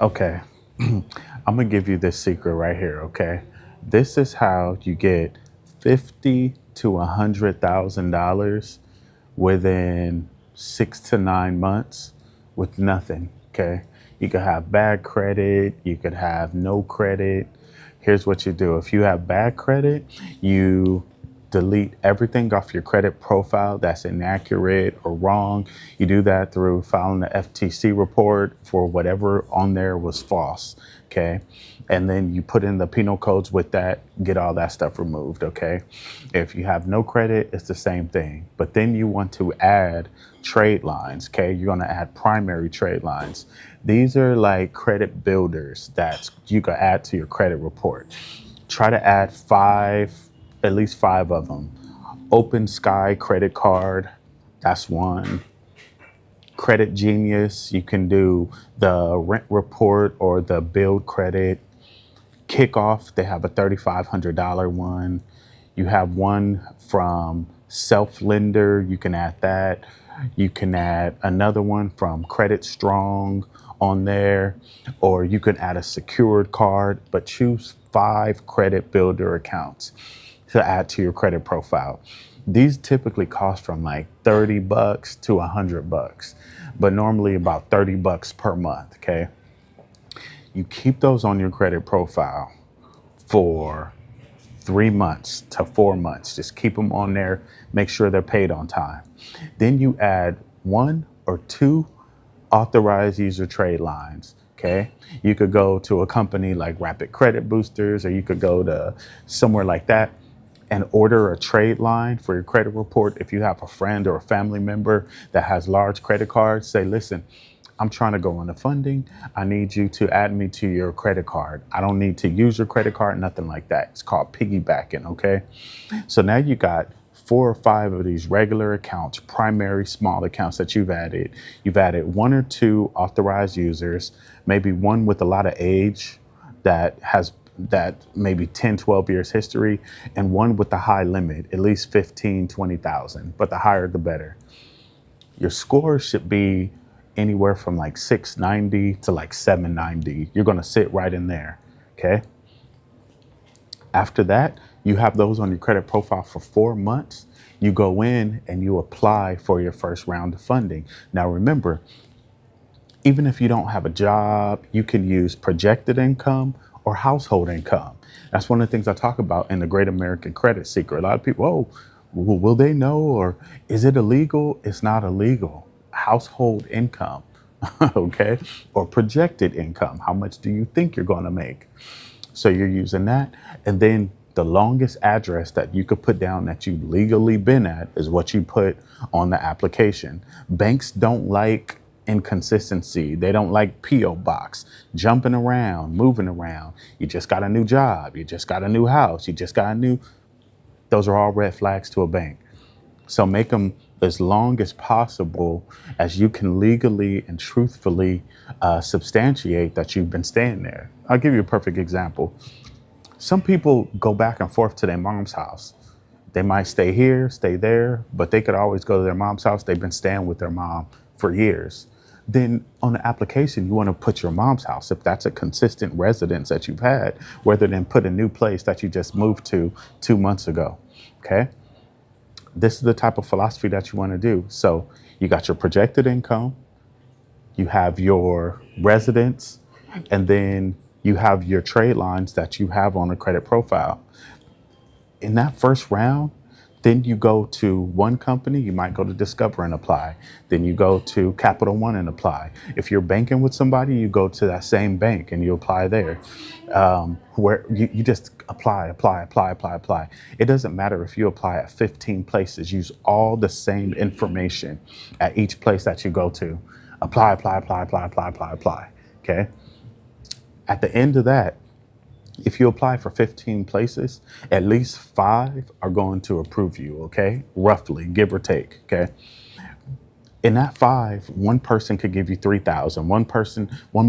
Okay. I'm gonna give you this secret right here, okay? This is how you get 50 to $100,000 within 6 to 9 months with nothing. Okay. You could have bad credit, you could have no credit. Here's what you do. If you have bad credit, you delete everything off your credit profile that's inaccurate or wrong. You do that through filing the FTC report for whatever on there was false. Okay. And then you put in the penal codes with that, get all that stuff removed. Okay. If you have no credit, it's the same thing. But then you want to add trade lines. Okay. You're going to add primary trade lines. These are like credit builders that you can add to your credit report. Try to add five, at least five of them. Open Sky credit card, that's one. Credit Genius, you can do the rent report or the build credit. Kickoff, they have a $3,500 one. You have one from Self Lender, you can add that. You can add another one from Credit Strong on there, or you can add a secured card, but choose five credit builder accounts to add to your credit profile. These typically cost from like $30 to $100, but normally about $30 per month. Okay. You keep those on your credit profile for 3 months to 4 months. Just keep them on there. Make sure they're paid on time. Then you add one or two authorized user trade lines. Okay. You could go to a company like Rapid Credit Boosters, or you could go to somewhere like that and order a trade line for your credit report. If you have a friend or a family member that has large credit cards, say, listen, I'm trying to go into funding. I need you to add me to your credit card. I don't need to use your credit card, nothing like that. It's called piggybacking, okay? So now you got 4 or 5 of these regular accounts, primary small accounts that you've added. You've added one or two authorized users, maybe one with a lot of age that has that maybe 10, 12 years history, and one with the high limit, at least 15, 20,000, but the higher the better. Your score should be anywhere from like 690 to like 790. You're going to sit right in there. Okay. After that, you have those on your credit profile for 4 months. You go in and you apply for your first round of funding. Now, remember, even if you don't have a job, you can use projected income or household income. That's one of the things I talk about in the Great American Credit Secret. A lot of people, oh, will they know, or is it illegal? It's not illegal. Household income, okay, or projected income. How much do you think you're going to make? So you're using that. And then the longest address that you could put down that you legally been at is what you put on the application. Banks don't like inconsistency. They don't like P.O. box, jumping around, moving around. You just got a new job. You just got a new house. You just got a new, those are all red flags to a bank. So make them as long as possible as you can legally and truthfully substantiate that you've been staying there. I'll give you a perfect example. Some people go back and forth to their mom's house. They might stay here, stay there, but they could always go to their mom's house. They've been staying with their mom for years. Then on the application, you want to put your mom's house if that's a consistent residence that you've had, rather than put a new place that you just moved to 2 months ago. Okay. This is the type of philosophy that you want to do. So you got your projected income, you have your residence, and then you have your trade lines that you have on a credit profile. In that first round, then you go to one company, you might go to Discover and apply. Then you go to Capital One and apply. If you're banking with somebody, you go to that same bank and you apply there. Where you just apply. It doesn't matter if you apply at 15 places, use all the same information at each place that you go to. Apply. Okay. At the end of that, if you apply for 15 places, at least 5 are going to approve you, okay? Roughly, give or take, okay? In that 5, one person could give you 3,000. One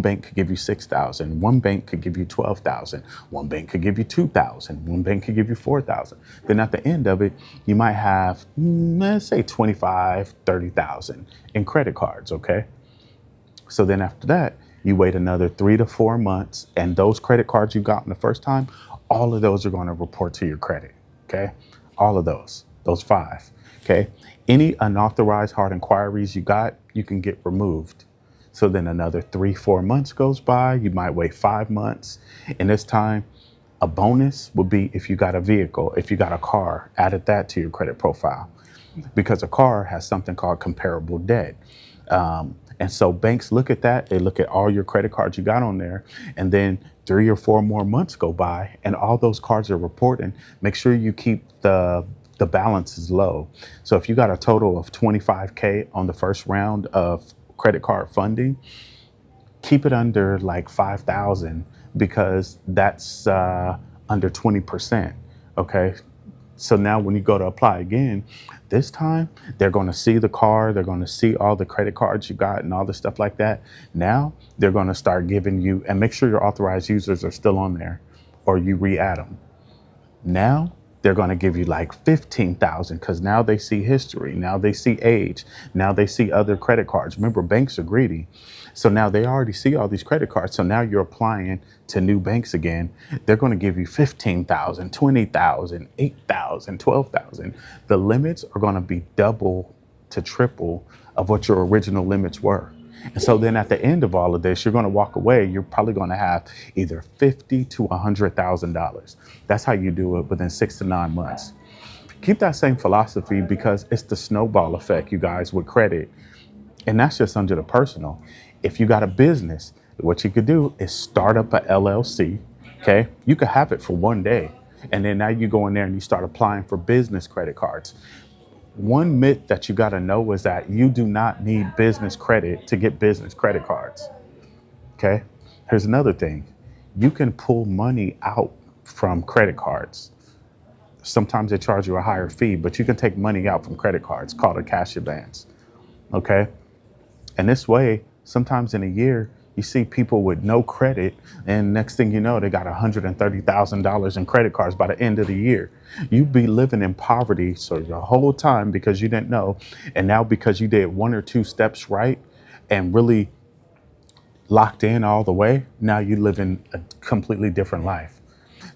bank could give you 6,000. One bank could give you 12,000. One bank could give you 2,000. One bank could give you 4,000. Then at the end of it, you might have, let's say 25, 30,000 in credit cards, okay? So then after that, You wait another 3 to 4 months, and those credit cards you got in the first time, all of those are going to report to your credit. Okay. All of those five. Okay. Any unauthorized hard inquiries you got, you can get removed. So then another 3, 4 months goes by. You might wait 5 months. And this time, a bonus would be if you got a vehicle, if you got a car, added that to your credit profile, because a car has something called comparable debt. And so banks look at that, they look at all your credit cards you got on there, and then 3 or 4 more months go by and all those cards are reporting. Make sure you keep the balances low. So if you got a total of 25K on the first round of credit card funding, keep it under like 5,000, because that's under 20%. Okay. So now when you go to apply again, this time they're going to see the car, they're going to see all the credit cards you got and all the stuff like that. Now they're going to start giving you, and make sure your authorized users are still on there or you re-add them. Now they're going to give you like 15,000, because now they see history. Now they see age. Now they see other credit cards. Remember, banks are greedy. So now they already see all these credit cards. So now you're applying to new banks again. They're going to give you 15,000, 20,000, 8,000, 12,000. The limits are going to be double to triple of what your original limits were. And so then at the end of all of this, you're going to walk away. You're probably going to have either $50,000 to $100,000. That's how you do it within 6 to 9 months. Keep that same philosophy, because it's the snowball effect, you guys, with credit. And that's just under the personal. If you got a business, what you could do is start up a LLC. Okay. You could have it for one day. And then now you go in there and you start applying for business credit cards. One myth that you got to know is that you do not need business credit to get business credit cards. Okay. Here's another thing. You can pull money out from credit cards. Sometimes they charge you a higher fee, but you can take money out from credit cards called a cash advance. Okay. And this way, sometimes in a year, you see people with no credit, and next thing you know, they got $130,000 in credit cards by the end of the year. You'd be living in poverty so the whole time because you didn't know. And now because you did 1 or 2 steps right and really locked in all the way, now you live in a completely different life.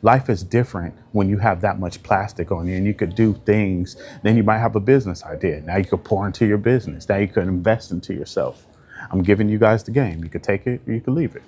Life is different when you have that much plastic on you and you could do things. Then you might have a business idea. Now you could pour into your business. Now you could invest into yourself. I'm giving you guys the game. You could take it or you could leave it.